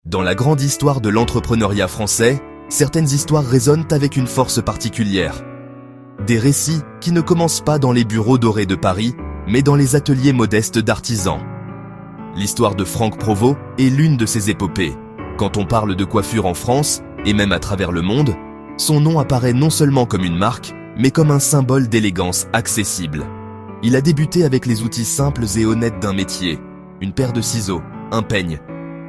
Dans la grande histoire de l'entrepreneuriat français, certaines histoires résonnent avec une force particulière. Des récits qui ne commencent pas dans les bureaux dorés de Paris, mais dans les ateliers modestes d'artisans. L'histoire de Franck Provost est l'une de ces épopées. Quand on parle de coiffure en France, et même à travers le monde, son nom apparaît non seulement comme une marque, mais comme un symbole d'élégance accessible. Il a débuté avec les outils simples et honnêtes d'un métier, une paire de ciseaux, un peigne,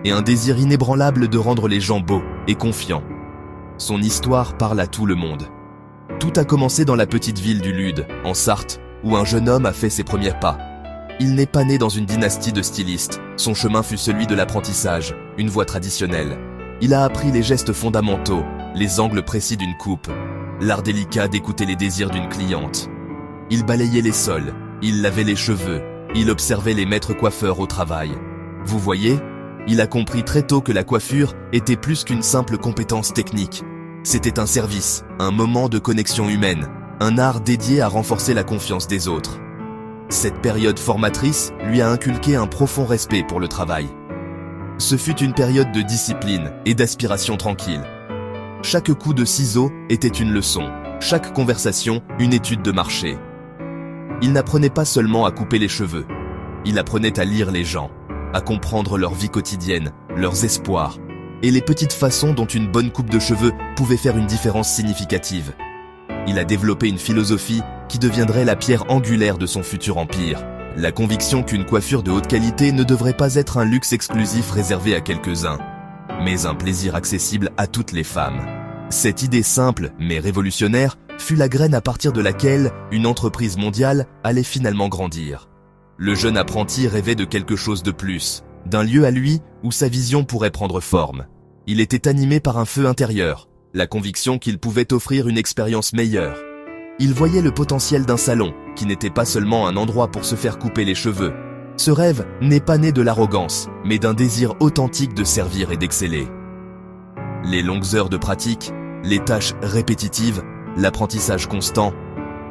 et un désir inébranlable de rendre les gens beaux et confiants. Son histoire parle à tout le monde. Tout a commencé dans la petite ville du Lude, en Sarthe, où un jeune homme a fait ses premiers pas. Il n'est pas né dans une dynastie de stylistes, son chemin fut celui de l'apprentissage, une voie traditionnelle. Il a appris les gestes fondamentaux, les angles précis d'une coupe, l'art délicat d'écouter les désirs d'une cliente. Il balayait les sols, il lavait les cheveux, il observait les maîtres coiffeurs au travail. Vous voyez, il a compris très tôt que la coiffure était plus qu'une simple compétence technique. C'était un service, un moment de connexion humaine, un art dédié à renforcer la confiance des autres. Cette période formatrice lui a inculqué un profond respect pour le travail. Ce fut une période de discipline et d'aspiration tranquille. Chaque coup de ciseau était une leçon, chaque conversation une étude de marché. Il n'apprenait pas seulement à couper les cheveux, il apprenait à lire les gens, à comprendre leur vie quotidienne, leurs espoirs, et les petites façons dont une bonne coupe de cheveux pouvait faire une différence significative. Il a développé une philosophie qui deviendrait la pierre angulaire de son futur empire. La conviction qu'une coiffure de haute qualité ne devrait pas être un luxe exclusif réservé à quelques-uns, mais un plaisir accessible à toutes les femmes. Cette idée simple, mais révolutionnaire, fut la graine à partir de laquelle une entreprise mondiale allait finalement grandir. Le jeune apprenti rêvait de quelque chose de plus, d'un lieu à lui où sa vision pourrait prendre forme. Il était animé par un feu intérieur, la conviction qu'il pouvait offrir une expérience meilleure. Il voyait le potentiel d'un salon, qui n'était pas seulement un endroit pour se faire couper les cheveux. Ce rêve n'est pas né de l'arrogance, mais d'un désir authentique de servir et d'exceller. Les longues heures de pratique, les tâches répétitives, l'apprentissage constant,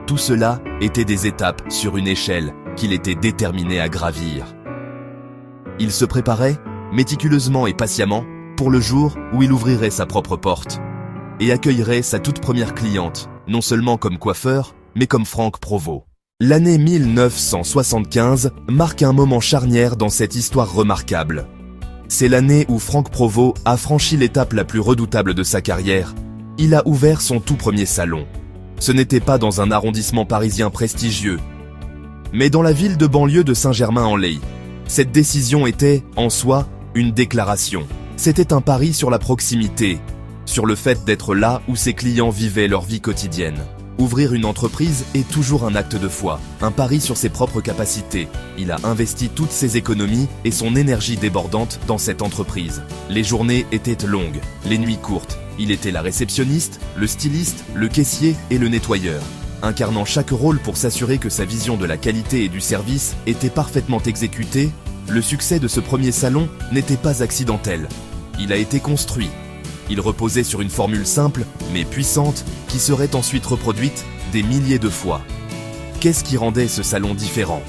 tout cela était des étapes sur une échelle qu'il était déterminé à gravir. Il se préparait, méticuleusement et patiemment, pour le jour où il ouvrirait sa propre porte et accueillerait sa toute première cliente, non seulement comme coiffeur, mais comme Franck Provost. L'année 1975 marque un moment charnière dans cette histoire remarquable. C'est l'année où Franck Provost a franchi l'étape la plus redoutable de sa carrière. Il a ouvert son tout premier salon. Ce n'était pas dans un arrondissement parisien prestigieux, mais dans la ville de banlieue de Saint-Germain-en-Laye. Cette décision était, en soi, une déclaration. C'était un pari sur la proximité, sur le fait d'être là où ses clients vivaient leur vie quotidienne. Ouvrir une entreprise est toujours un acte de foi, un pari sur ses propres capacités. Il a investi toutes ses économies et son énergie débordante dans cette entreprise. Les journées étaient longues, les nuits courtes. Il était la réceptionniste, le styliste, le caissier et le nettoyeur, incarnant chaque rôle pour s'assurer que sa vision de la qualité et du service était parfaitement exécutée. Le succès de ce premier salon n'était pas accidentel. Il a été construit. Il reposait sur une formule simple, mais puissante, qui serait ensuite reproduite des milliers de fois. Qu'est-ce qui rendait ce salon différent?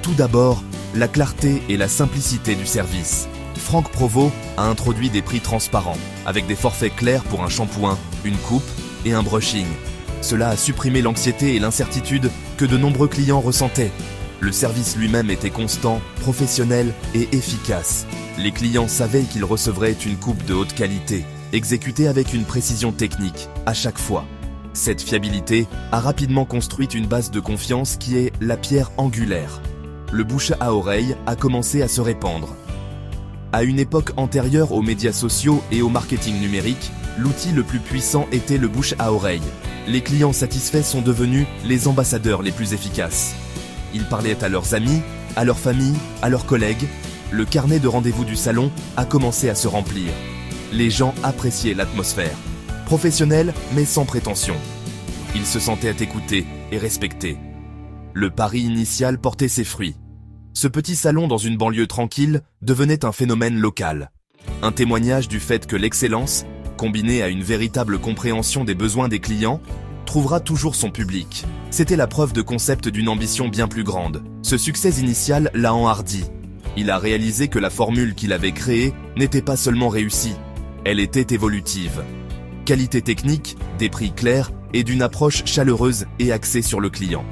Tout d'abord, la clarté et la simplicité du service. Franck Provost a introduit des prix transparents, avec des forfaits clairs pour un shampoing, une coupe et un brushing. Cela a supprimé l'anxiété et l'incertitude que de nombreux clients ressentaient. Le service lui-même était constant, professionnel et efficace. Les clients savaient qu'ils recevraient une coupe de haute qualité, exécutée avec une précision technique, à chaque fois. Cette fiabilité a rapidement construit une base de confiance qui est la pierre angulaire. Le bouche à oreille a commencé à se répandre. À une époque antérieure aux médias sociaux et au marketing numérique, l'outil le plus puissant était le bouche à oreille. Les clients satisfaits sont devenus les ambassadeurs les plus efficaces. Ils parlaient à leurs amis, à leur famille, à leurs collègues. Le carnet de rendez-vous du salon a commencé à se remplir. Les gens appréciaient l'atmosphère, professionnelle mais sans prétention. Ils se sentaient écoutés et respectés. Le pari initial portait ses fruits. Ce petit salon dans une banlieue tranquille devenait un phénomène local. Un témoignage du fait que l'excellence, combinée à une véritable compréhension des besoins des clients, trouvera toujours son public. C'était la preuve de concept d'une ambition bien plus grande. Ce succès initial l'a enhardi. Il a réalisé que la formule qu'il avait créée n'était pas seulement réussie, elle était évolutive. Qualité technique, des prix clairs et d'une approche chaleureuse et axée sur le client.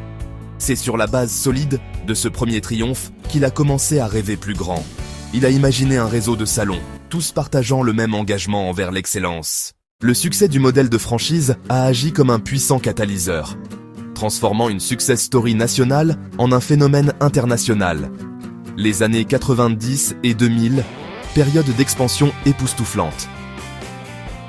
C'est sur la base solide de ce premier triomphe qu'il a commencé à rêver plus grand. Il a imaginé un réseau de salons, tous partageant le même engagement envers l'excellence. Le succès du modèle de franchise a agi comme un puissant catalyseur, transformant une success story nationale en un phénomène international. Les années 90 et 2000, période d'expansion époustouflante.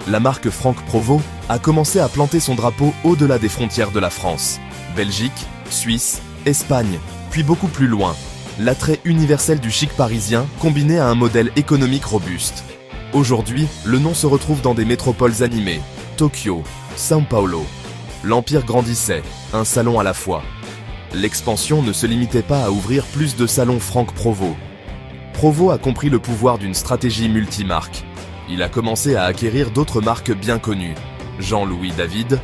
La marque Franck Provost a commencé à planter son drapeau au-delà des frontières de la France. Belgique, Suisse, Espagne, puis beaucoup plus loin. L'attrait universel du chic parisien combiné à un modèle économique robuste. Aujourd'hui, le nom se retrouve dans des métropoles animées. Tokyo, São Paulo. L'empire grandissait, un salon à la fois. L'expansion ne se limitait pas à ouvrir plus de salons Franck Provost. Provost a compris le pouvoir d'une stratégie multimarque. Il a commencé à acquérir d'autres marques bien connues. Jean-Louis David,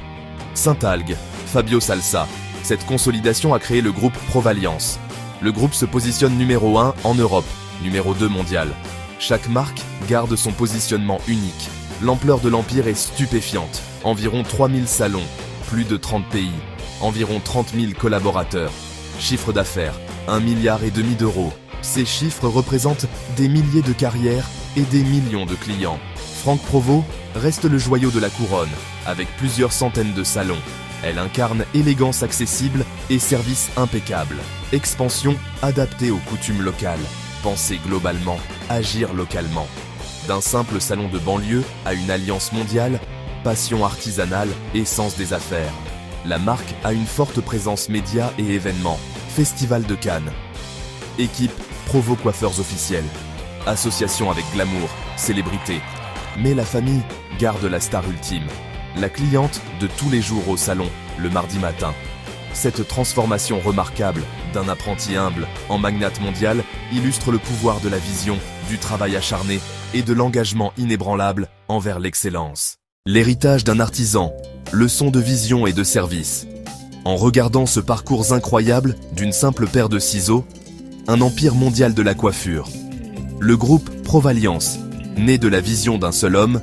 Saint-Algue, Fabio Salsa. Cette consolidation a créé le groupe Provaliance. Le groupe se positionne numéro 1 en Europe, numéro 2 mondial. Chaque marque garde son positionnement unique. L'ampleur de l'empire est stupéfiante. Environ 3000 salons, plus de 30 pays, environ 30 000 collaborateurs. Chiffre d'affaires, 1,5 milliard d'euros. Ces chiffres représentent des milliers de carrières et des millions de clients. Franck Provost reste le joyau de la couronne, avec plusieurs centaines de salons. Elle incarne élégance accessible et service impeccable. Expansion adaptée aux coutumes locales. Penser globalement, agir localement. D'un simple salon de banlieue à une alliance mondiale, passion artisanale et sens des affaires. La marque a une forte présence médias et événements. Festival de Cannes. Équipe Provost Coiffeurs officiels. Association avec glamour, célébrité. Mais la famille garde la star ultime. La cliente de tous les jours au salon, le mardi matin. Cette transformation remarquable d'un apprenti humble en magnate mondial illustre le pouvoir de la vision, du travail acharné et de l'engagement inébranlable envers l'excellence. L'héritage d'un artisan, leçon de vision et de service. En regardant ce parcours incroyable d'une simple paire de ciseaux, un empire mondial de la coiffure. Le groupe Provaliance, né de la vision d'un seul homme,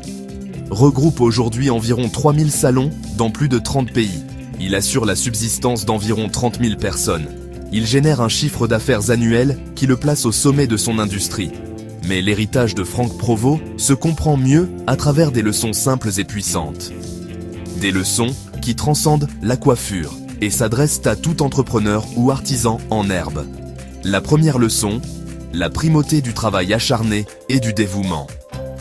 regroupe aujourd'hui environ 3000 salons dans plus de 30 pays. Il assure la subsistance d'environ 30 000 personnes. Il génère un chiffre d'affaires annuel qui le place au sommet de son industrie. Mais l'héritage de Franck Provost se comprend mieux à travers des leçons simples et puissantes. Des leçons qui transcendent la coiffure et s'adressent à tout entrepreneur ou artisan en herbe. La première leçon, la primauté du travail acharné et du dévouement.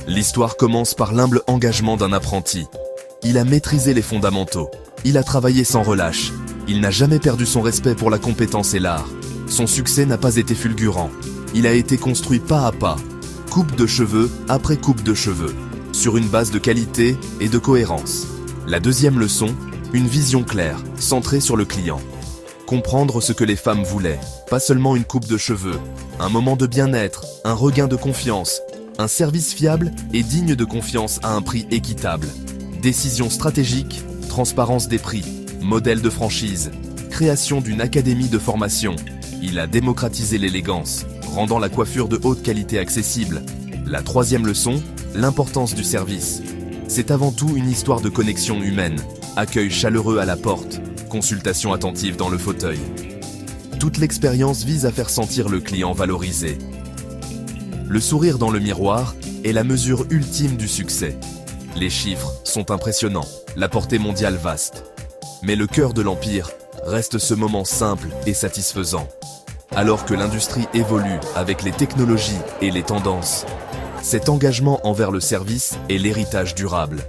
L'histoire commence par l'humble engagement d'un apprenti. Il a maîtrisé les fondamentaux. Il a travaillé sans relâche. Il n'a jamais perdu son respect pour la compétence et l'art. Son succès n'a pas été fulgurant. Il a été construit pas à pas, coupe de cheveux après coupe de cheveux, sur une base de qualité et de cohérence. La deuxième leçon, une vision claire, centrée sur le client. Comprendre ce que les femmes voulaient, pas seulement une coupe de cheveux, un moment de bien-être, un regain de confiance, un service fiable et digne de confiance à un prix équitable. Décision stratégique, transparence des prix, modèle de franchise, création d'une académie de formation. Il a démocratisé l'élégance, rendant la coiffure de haute qualité accessible. La troisième leçon, l'importance du service. C'est avant tout une histoire de connexion humaine, accueil chaleureux à la porte, consultation attentive dans le fauteuil. Toute l'expérience vise à faire sentir le client valorisé. Le sourire dans le miroir est la mesure ultime du succès. Les chiffres sont impressionnants, la portée mondiale vaste. Mais le cœur de l'empire reste ce moment simple et satisfaisant. Alors que l'industrie évolue avec les technologies et les tendances, cet engagement envers le service est l'héritage durable.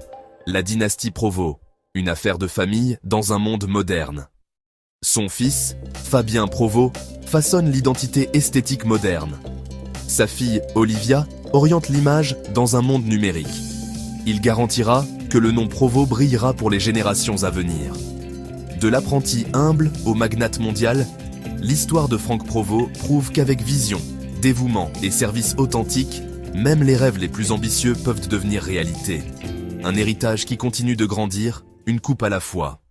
La dynastie Provost, une affaire de famille dans un monde moderne. Son fils, Fabien Provost, façonne l'identité esthétique moderne. Sa fille, Olivia, oriente l'image dans un monde numérique. Il garantira que le nom Provost brillera pour les générations à venir. De l'apprenti humble au magnate mondial, l'histoire de Franck Provost prouve qu'avec vision, dévouement et service authentique, même les rêves les plus ambitieux peuvent devenir réalité. Un héritage qui continue de grandir, une coupe à la fois.